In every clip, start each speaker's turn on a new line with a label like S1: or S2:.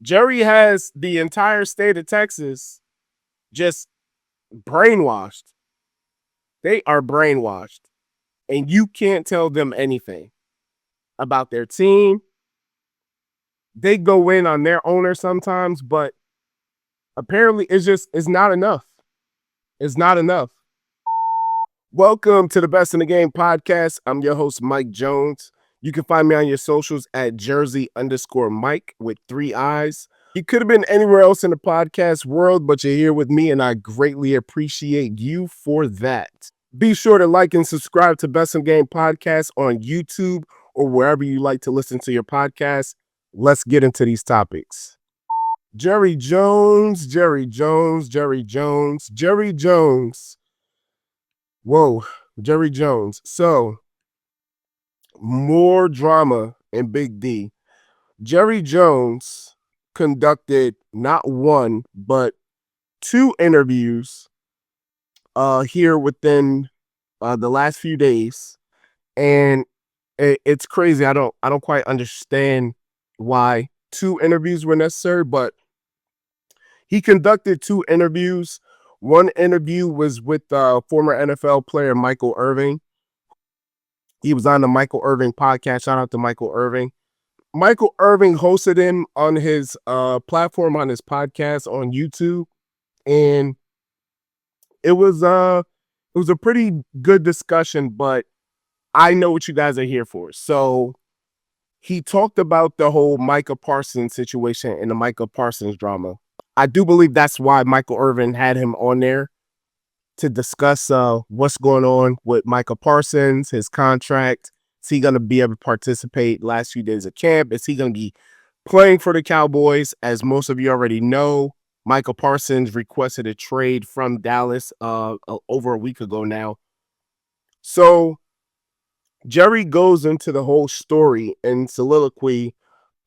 S1: Jerry has the entire state of Texas just brainwashed. They are brainwashed. And you can't tell them anything about their team. They go in on their owner sometimes, but apparently it's not enough. It's not enough. Welcome to the Best in the Game podcast. I'm your host, Mike Jones. You can find me on your socials at Jersey_Mike with 3 eyes. You could have been anywhere else in the podcast world, but you're here with me, and I greatly appreciate you for that. Be sure to like and subscribe to Best in the Game podcast on YouTube or wherever you like to listen to your podcast. Let's get into these topics. Jerry Jones. Whoa, Jerry Jones. So, more drama in Big D. Jerry Jones conducted not one, but 2 interviews here within the last few days. And it's crazy. I don't quite understand why 2 interviews were necessary, but he conducted 2 interviews. One interview was with former NFL player Michael Irving. He was on the Michael Irving podcast. Shout out to Michael Irving. Michael Irving hosted him on his platform, on his podcast on YouTube, and it was a pretty good discussion. But I know what you guys are here for. So he talked about the whole Micah Parsons situation and the Micah Parsons drama. I do believe that's why Michael Irvin had him on there to discuss what's going on with Micah Parsons, his contract. Is he going to be able to participate last few days of camp? Is he going to be playing for the Cowboys? As most of you already know, Micah Parsons requested a trade from Dallas over a week ago now. So Jerry goes into the whole story and soliloquy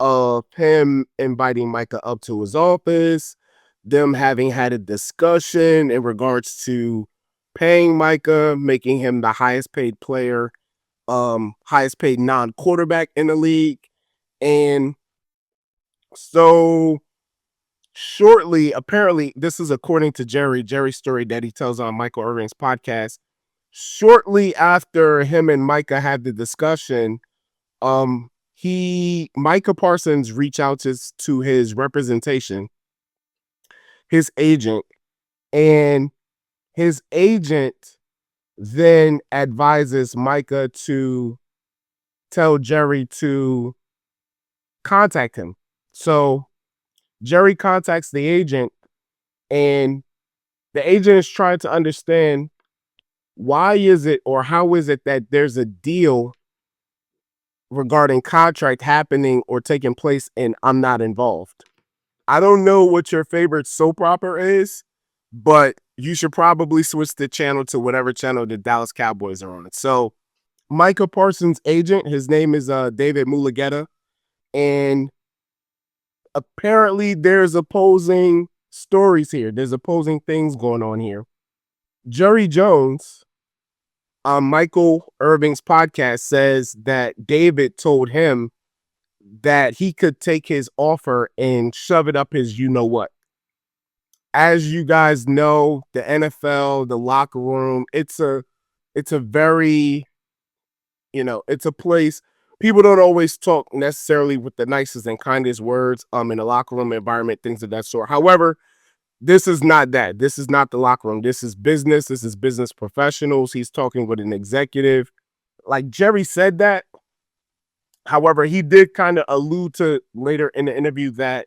S1: of him inviting Micah up to his office, them having had a discussion in regards to paying Micah, making him the highest paid player, highest paid non-quarterback in the league. And so shortly, apparently, this is according to Jerry's story that he tells on Michael Irving's podcast. Shortly after him and Micah had the discussion, Micah Parsons reached out to his representation, his agent, and his agent then advises Micah to tell Jerry to contact him. So Jerry contacts the agent, and the agent is trying to understand why is it or how is it that there's a deal regarding contract happening or taking place and I'm not involved. I don't know what your favorite soap opera is, but you should probably switch the channel to whatever channel the Dallas Cowboys are on. So Micah Parsons' agent, his name is David Miiike, and apparently there's opposing stories here. There's opposing things going on here. Jerry Jones on Michael Irving's podcast says that David told him that he could take his offer and shove it up his you-know-what. As you guys know, the NFL, the locker room, it's a very, it's a place people don't always talk necessarily with the nicest and kindest words in the locker room environment, things of that sort. However, this is not that. This is not the locker room. This is business. This is business professionals. He's talking with an executive. Like Jerry said that. However, he did kind of allude to later in the interview that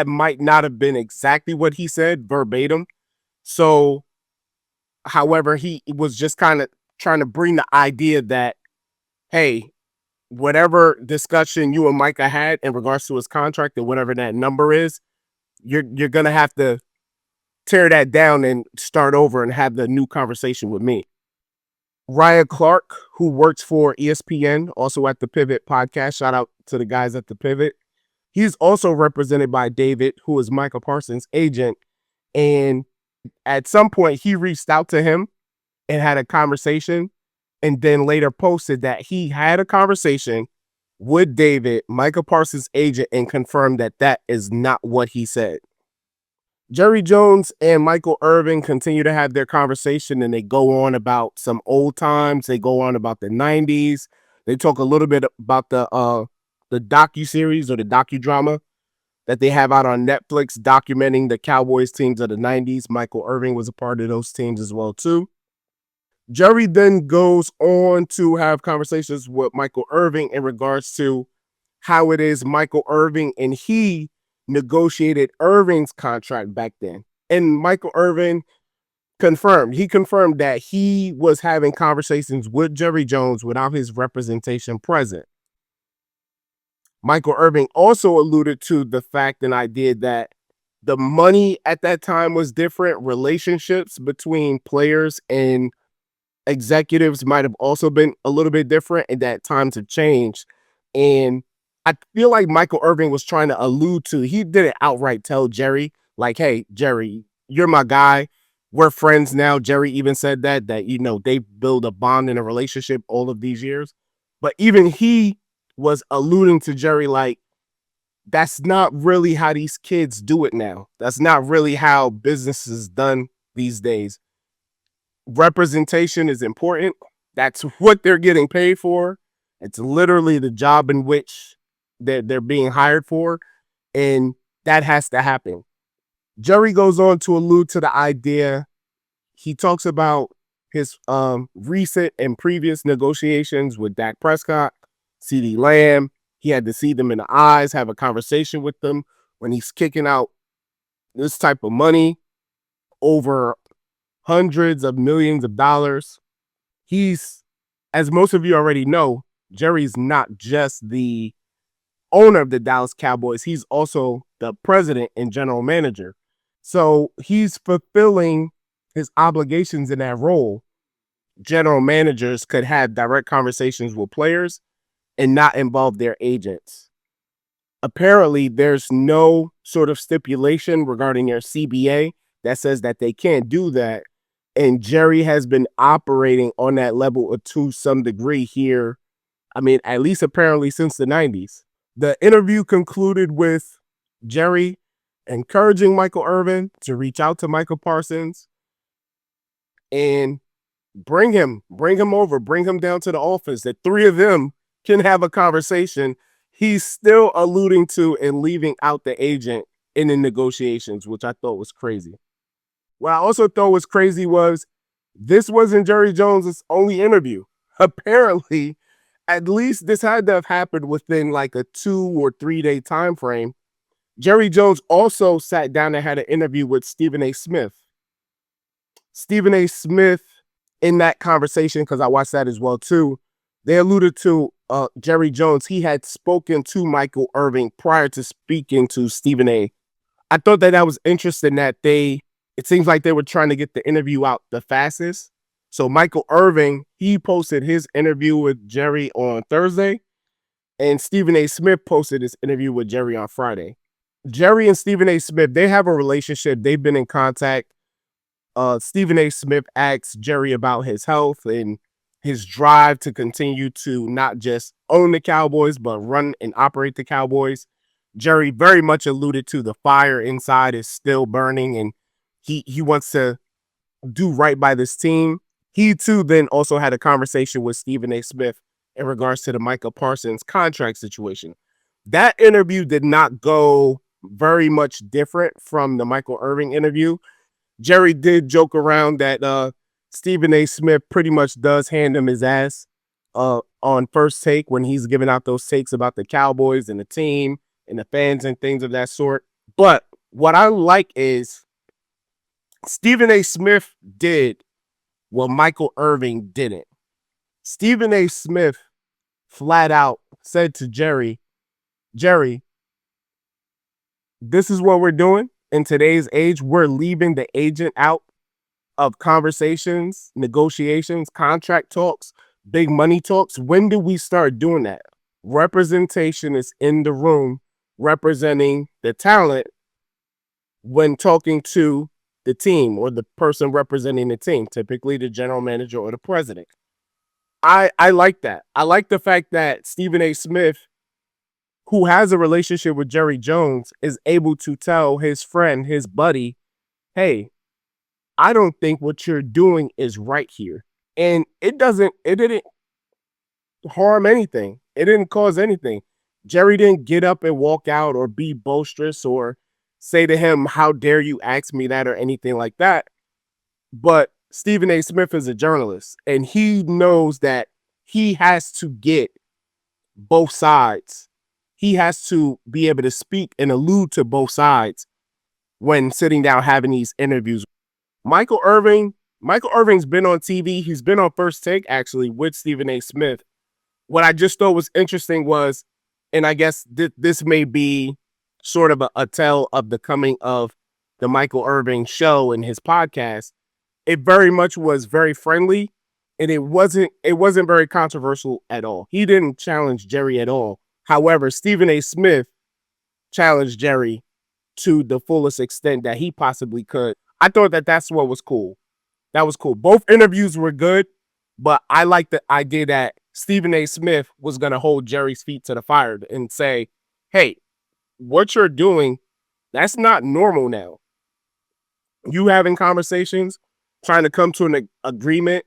S1: might not have been exactly what he said verbatim. So, however, he was just kind of trying to bring the idea that, hey, whatever discussion you and Micah had in regards to his contract and whatever that number is, you're going to have to tear that down and start over and have the new conversation with me. Ryan Clark, who works for ESPN, also at the Pivot podcast. Shout out to the guys at the Pivot. He's also represented by David, who is Micah Parsons' agent. And at some point, he reached out to him and had a conversation, and then later posted that he had a conversation with David, Micah Parsons' agent, and confirmed that that is not what he said. Jerry Jones and Michael Irving continue to have their conversation, and they go on about some old times. They go on about the 90s. They talk a little bit about the docuseries or the docudrama that they have out on Netflix documenting the Cowboys teams of the 90s. Michael Irving was a part of those teams as well too. Jerry then goes on to have conversations with Michael Irving in regards to how it is Michael Irving and he negotiated Irving's contract back then. And Michael Irving confirmed that he was having conversations with Jerry Jones without his representation present. Michael Irving also alluded to the fact and idea that the money at that time was different. Relationships between players and executives might have also been a little bit different, and that times have changed. And I feel like Michael Irving was trying to allude to, he didn't outright tell Jerry, like, hey, Jerry, you're my guy. We're friends now. Jerry even said that, they build a bond in a relationship all of these years. But even he was alluding to Jerry, like, that's not really how these kids do it now. That's not really how business is done these days. Representation is important. That's what they're getting paid for. It's literally the job in which they're being hired for, and that has to happen. Jerry goes on to allude to the idea. He talks about his recent and previous negotiations with Dak Prescott, CeeDee Lamb. He had to see them in the eyes, have a conversation with them when he's kicking out this type of money over hundreds of millions of dollars. He's, as most of you already know, Jerry's not just the owner of the Dallas Cowboys. He's also the president and general manager. So he's fulfilling his obligations in that role. General managers could have direct conversations with players and not involve their agents. Apparently, there's no sort of stipulation regarding their CBA that says that they can't do that. And Jerry has been operating on that level to some degree here. I mean, at least apparently since the 90s. The interview concluded with Jerry encouraging Michael Irvin to reach out to Micah Parsons and bring him over, bring him down to the office. The three of them can have a conversation. He's still alluding to and leaving out the agent in the negotiations, which I thought was crazy. What I also thought was crazy was this wasn't Jerry Jones' only interview. Apparently, at least this had to have happened within like a 2 or 3 day time frame. Jerry Jones also sat down and had an interview with Stephen A. Smith. Stephen A. Smith, in that conversation, because I watched that as well too, they alluded to Jerry Jones. He had spoken to Michael Irving prior to speaking to Stephen A. I thought that was interesting that it seems like they were trying to get the interview out the fastest. So Michael Irving, he posted his interview with Jerry on Thursday, and Stephen A. Smith posted his interview with Jerry on Friday. Jerry and Stephen A. Smith, they have a relationship. They've been in contact. Stephen A. Smith asked Jerry about his health and his drive to continue to not just own the Cowboys, but run and operate the Cowboys. Jerry very much alluded to the fire inside is still burning, and he wants to do right by this team. He too then also had a conversation with Stephen A. Smith in regards to the Micah Parsons contract situation. That interview did not go very much different from the Michael Irving interview. Jerry did joke around that Stephen A. Smith pretty much does hand him his ass on First Take when he's giving out those takes about the Cowboys and the team and the fans and things of that sort. But what I like is Stephen A. Smith did what Michael Irving didn't. Stephen A. Smith flat out said to Jerry, this is what we're doing. In today's age, we're leaving the agent out of conversations, negotiations, contract talks, big money talks. When did we start doing that? Representation is in the room representing the talent when talking to the team or the person representing the team, typically the general manager or the president. I like that. I like the fact that Stephen A. Smith who has a relationship with Jerry Jones, is able to tell his friend, his buddy, hey, I don't think what you're doing is right here. And it didn't harm anything. It didn't cause anything. Jerry didn't get up and walk out or be boisterous or say to him, how dare you ask me that or anything like that. But Stephen A. Smith is a journalist and he knows that he has to get both sides. He has to be able to speak and allude to both sides when sitting down having these interviews. Michael Irving's been on TV. He's been on First Take actually with Stephen A. Smith. What I just thought was interesting was, and I guess this may be sort of a tell of the coming of the Michael Irving show and his podcast. It very much was very friendly, and it wasn't very controversial at all. He didn't challenge Jerry at all. However, Stephen A. Smith challenged Jerry to the fullest extent that he possibly could. I thought that that's what was cool. That was cool. Both interviews were good, but I like the idea that Stephen A. Smith was going to hold Jerry's feet to the fire and say, hey, what you're doing, that's not normal now. You having conversations, trying to come to an agreement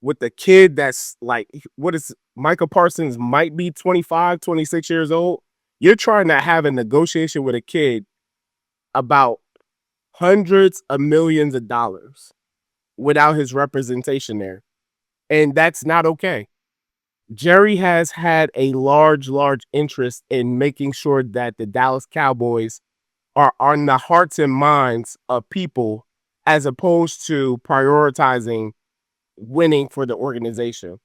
S1: with the kid that's like, what is Micah Parsons might be 25, 26 years old. You're trying to have a negotiation with a kid about hundreds of millions of dollars without his representation there. And that's not okay. Jerry has had a large interest in making sure that the Dallas Cowboys are on the hearts and minds of people as opposed to prioritizing winning for the organization.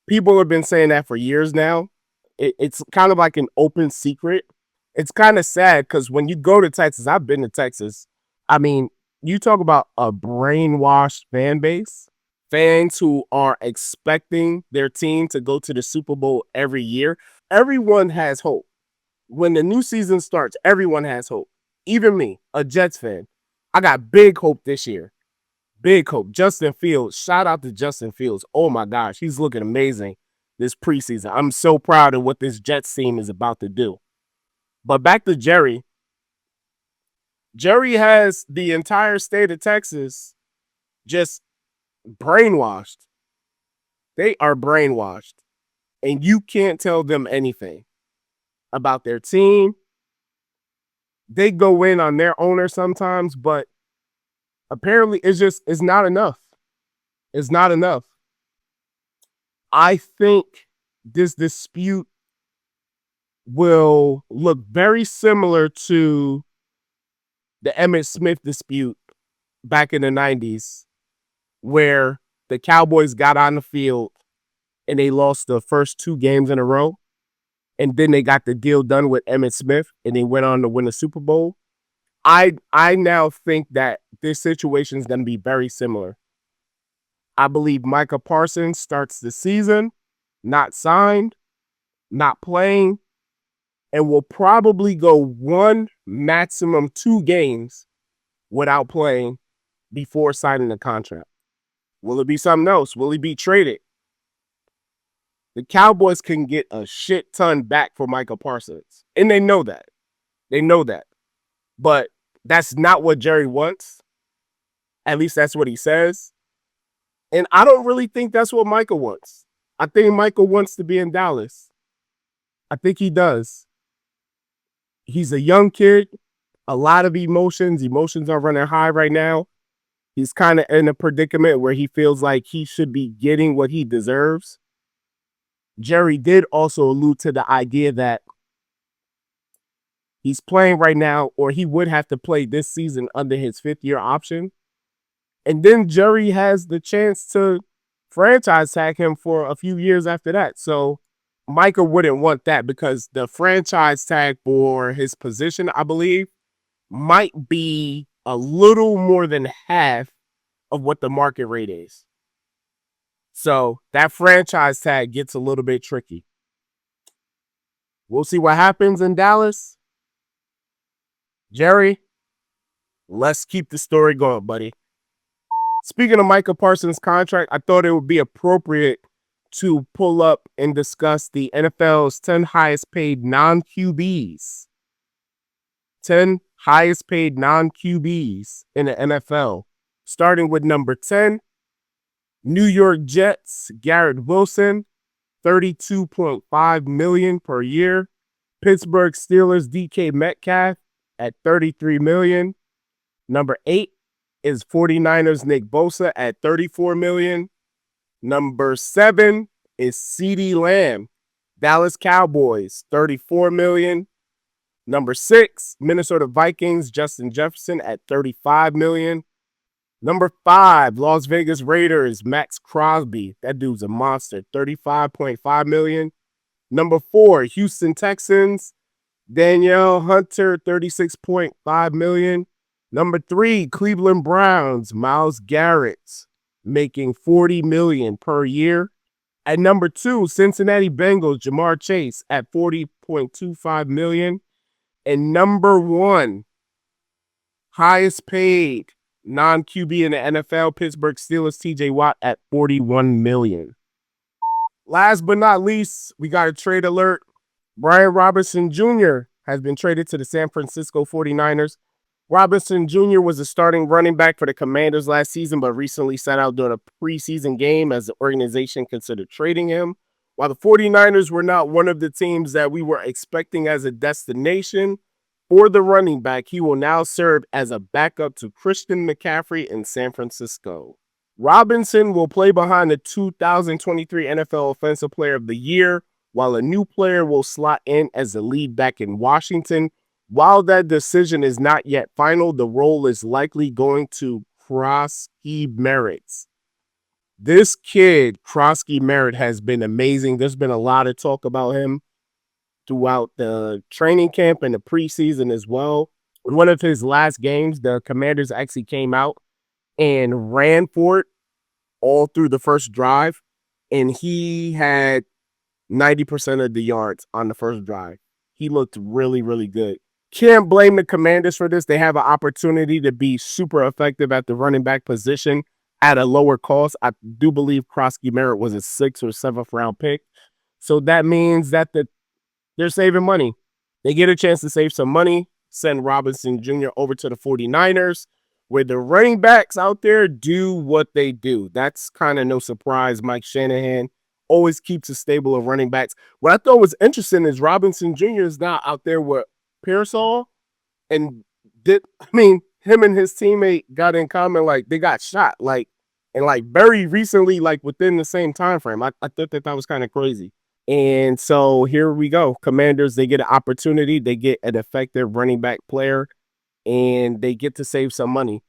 S1: People have been saying that for years now. It's kind of like an open secret. It's kind of sad because when you go to Texas, I've been to Texas. I mean, you talk about a brainwashed fan base, fans who are expecting their team to go to the Super Bowl every year. Everyone has hope. When the new season starts, everyone has hope. Even me, a Jets fan. I got big hope this year. Big hope. Justin Fields. Shout out to Justin Fields. Oh my gosh, he's looking amazing this preseason. I'm so proud of what this Jets team is about to do. But back to Jerry. Jerry has the entire state of Texas just brainwashed. They are brainwashed. And you can't tell them anything about their team. They go in on their owner sometimes, but apparently it's not enough. It's not enough. I think this dispute will look very similar to the Emmitt Smith dispute back in the 90s, where the Cowboys got on the field and they lost the first 2 games in a row. And then they got the deal done with Emmitt Smith and they went on to win the Super Bowl. I now think that this situation is going to be very similar. I believe Micah Parsons starts the season, not signed, not playing, and will probably go 1, maximum 2 games without playing before signing the contract. Will it be something else? Will he be traded? The Cowboys can get a shit ton back for Micah Parsons. And they know that. They know that. But that's not what Jerry wants. At least that's what he says. And I don't really think that's what Micah wants. I think Micah wants to be in Dallas. I think he does. He's a young kid. A lot of emotions. Emotions are running high right now. He's kind of in a predicament where he feels like he should be getting what he deserves. Jerry did also allude to the idea that he's playing right now, or he would have to play this season under his 5th-year option. And then Jerry has the chance to franchise tag him for a few years after that. So Micah wouldn't want that because the franchise tag for his position, I believe, might be a little more than half of what the market rate is. So that franchise tag gets a little bit tricky. We'll see what happens in Dallas. Jerry, let's keep the story going, buddy. Speaking of Micah Parsons' contract, I thought it would be appropriate to pull up and discuss the NFL's 10 highest paid non-QBs. 10 highest paid non-QBs in the NFL. Starting with number 10, New York Jets, Garrett Wilson, $32.5 million per year. Pittsburgh Steelers, DK Metcalf at $33 million. Number 8 is 49ers Nick Bosa at $34 million. Number 7 is CeeDee Lamb, Dallas Cowboys, $34 million. Number 6, Minnesota Vikings, Justin Jefferson at $35 million. Number 5, Las Vegas Raiders, Max Crosby. That dude's a monster, $35.5 million. Number 4, Houston Texans, Danielle Hunter, $36.5 million. Number 3, Cleveland Browns, Myles Garrett, making $40 million per year. At number 2, Cincinnati Bengals, Jamar Chase at $40.25 million. And number 1, highest paid non-QB in the NFL, Pittsburgh Steelers, TJ Watt at $41 million. Last but not least, we got a trade alert. Brian Robinson Jr. has been traded to the San Francisco 49ers. Robinson Jr. was a starting running back for the Commanders last season, but recently sat out during a preseason game as the organization considered trading him. While the 49ers were not one of the teams that we were expecting as a destination for the running back, he will now serve as a backup to Christian McCaffrey in San Francisco. Robinson will play behind the 2023 NFL Offensive Player of the Year, while a new player will slot in as the lead back in Washington. While that decision is not yet final, the role is likely going to Krosky Merritt. This kid, Krosky Merritt, has been amazing. There's been a lot of talk about him throughout the training camp and the preseason as well. In one of his last games, the Commanders actually came out and ran for it all through the first drive, and he had 90% of the yards on the first drive. He looked really, really good. Can't blame the Commanders for this. They have an opportunity to be super effective at the running back position at a lower cost. I do believe Krosky Merritt was a 6th or 7th round pick. So that means that they're saving money. They get a chance to save some money, send Robinson Jr. over to the 49ers, where the running backs out there do what they do. That's kind of no surprise. Mike Shanahan always keeps a stable of running backs. What I thought was interesting is Robinson Jr. is now out there with Parson, and him and his teammate got in common, like they got shot, and very recently, within the same time frame. I thought that was kind of crazy. And so here we go. Commanders, they get an opportunity. They get an effective running back player, and they get to save some money.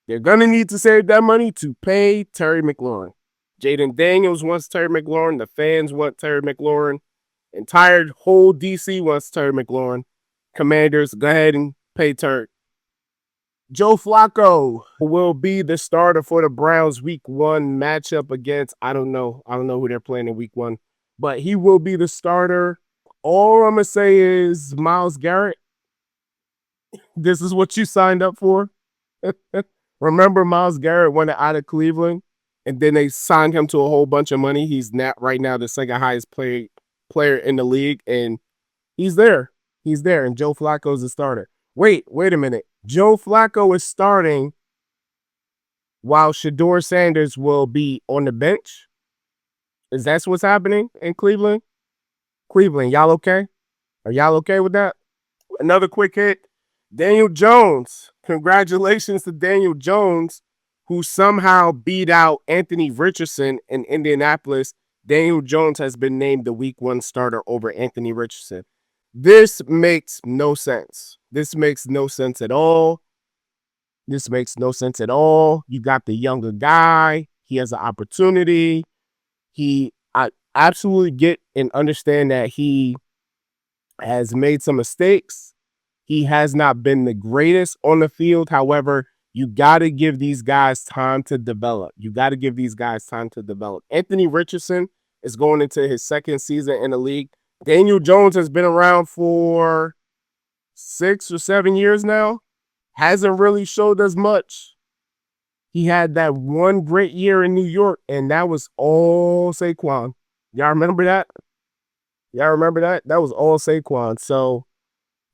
S1: They're going to need to save that money to pay Terry McLaurin. Jaden Daniels wants Terry McLaurin. The fans want Terry McLaurin. Entire whole DC wants Terry McLaurin. Commanders, go ahead and pay Terry. Joe Flacco will be the starter for the Browns week 1 matchup against, I don't know who they're playing in week 1. But he will be the starter. All I'm going to say is, Myles Garrett, this is what you signed up for. Remember, Myles Garrett went out of Cleveland, and then they signed him to a whole bunch of money. He's right now the second highest player in the league, and he's there. He's there, and Joe Flacco is the starter. Wait a minute. Joe Flacco is starting while Shedeur Sanders will be on the bench? Is that what's happening in Cleveland? Cleveland, y'all okay? Are y'all okay with that? Another quick hit. Daniel Jones. Congratulations to Daniel Jones, who somehow beat out Anthony Richardson in Indianapolis. Daniel Jones has been named the week 1 starter over Anthony Richardson. This makes no sense. This makes no sense at all. This makes no sense at all. You got the younger guy. He has an opportunity. I absolutely get and understand that he has made some mistakes. He has not been the greatest on the field. However, you got to give these guys time to develop. Anthony Richardson is going into his 2nd season in the league. Daniel Jones has been around for 6 or 7 years now. Hasn't really showed us much. He had that one great year in New York, and that was all Saquon. Y'all remember that? Y'all remember that? That was all Saquon. So,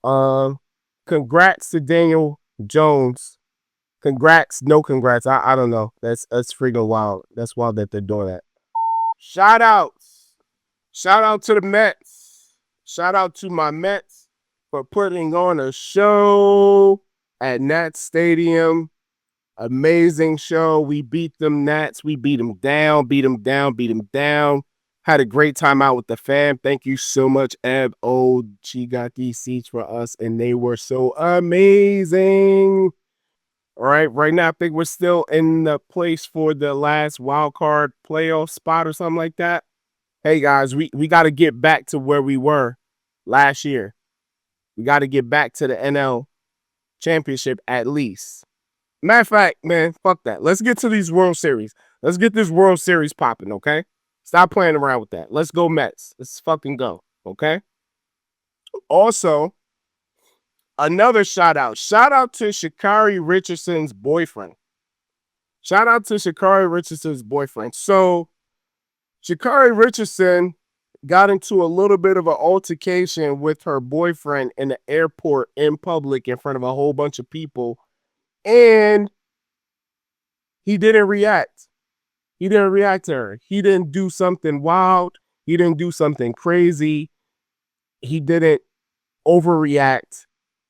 S1: um, congrats to Daniel Jones. Congrats, no congrats. I don't know. That's freaking wild. That's wild that they're doing that. Shout outs. Shout out to the Mets. Shout out to my Mets for putting on a show at Nats Stadium. Amazing show. We beat them Nats. We beat them down, beat them down, beat them down. Had a great time out with the fam. Thank you so much, Eb. Oh, she got these seats for us, and they were so amazing. All right, right now I think we're still in the place for the last wild card playoff spot or something like that. Hey guys, we got to get back to where we were last year. We got to get back to the NL championship at least. Matter of fact, man, fuck that. Let's get to these World Series. Let's get this World Series popping, okay? Stop playing around with that. Let's go Mets. Let's fucking go, okay? Also, another shout out. Shout out to Sha'Carri Richardson's boyfriend. Shout out to Sha'Carri Richardson's boyfriend. So, Sha'Carri Richardson got into a little bit of an altercation with her boyfriend in the airport in public in front of a whole bunch of people. And he didn't react. He didn't react to her. He didn't do something wild. He didn't do something crazy. He didn't overreact.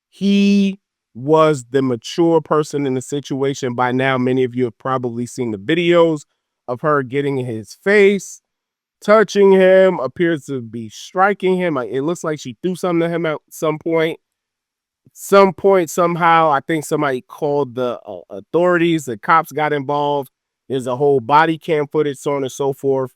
S1: He was the mature person in the situation. By now, many of you have probably seen the videos of her getting in his face, touching him, appears to be striking him. It looks like she threw something to him at some point. Somehow, I think somebody called the authorities. The cops got involved. There's a whole body cam footage, so on and so forth.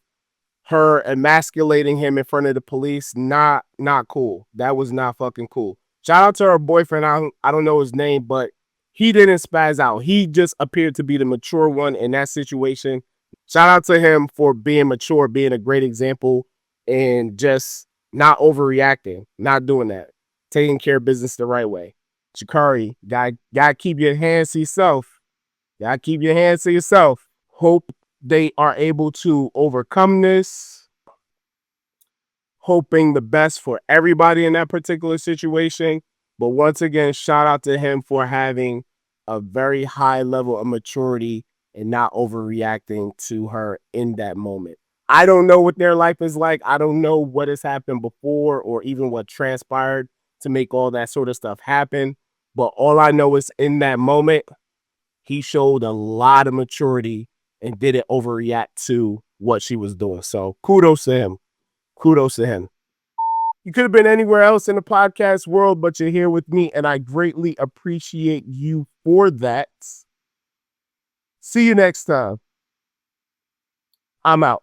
S1: Her emasculating him in front of the police, not cool. That was not fucking cool. Shout out to her boyfriend. I don't know his name, but he didn't spaz out. He just appeared to be the mature one in that situation. Shout out to him for being mature, being a great example, and just not overreacting, not doing that, taking care of business the right way. Sha'Carri, gotta keep your hands to yourself. Gotta keep your hands to yourself. Hope they are able to overcome this. Hoping the best for everybody in that particular situation. But once again, shout out to him for having a very high level of maturity and not overreacting to her in that moment. I don't know what their life is like. I don't know what has happened before or even what transpired to make all that sort of stuff happen. But all I know is in that moment, he showed a lot of maturity and didn't overreact to what she was doing. So kudos to him. Kudos to him. You could have been anywhere else in the podcast world, but you're here with me, and I greatly appreciate you for that. See you next time. I'm out.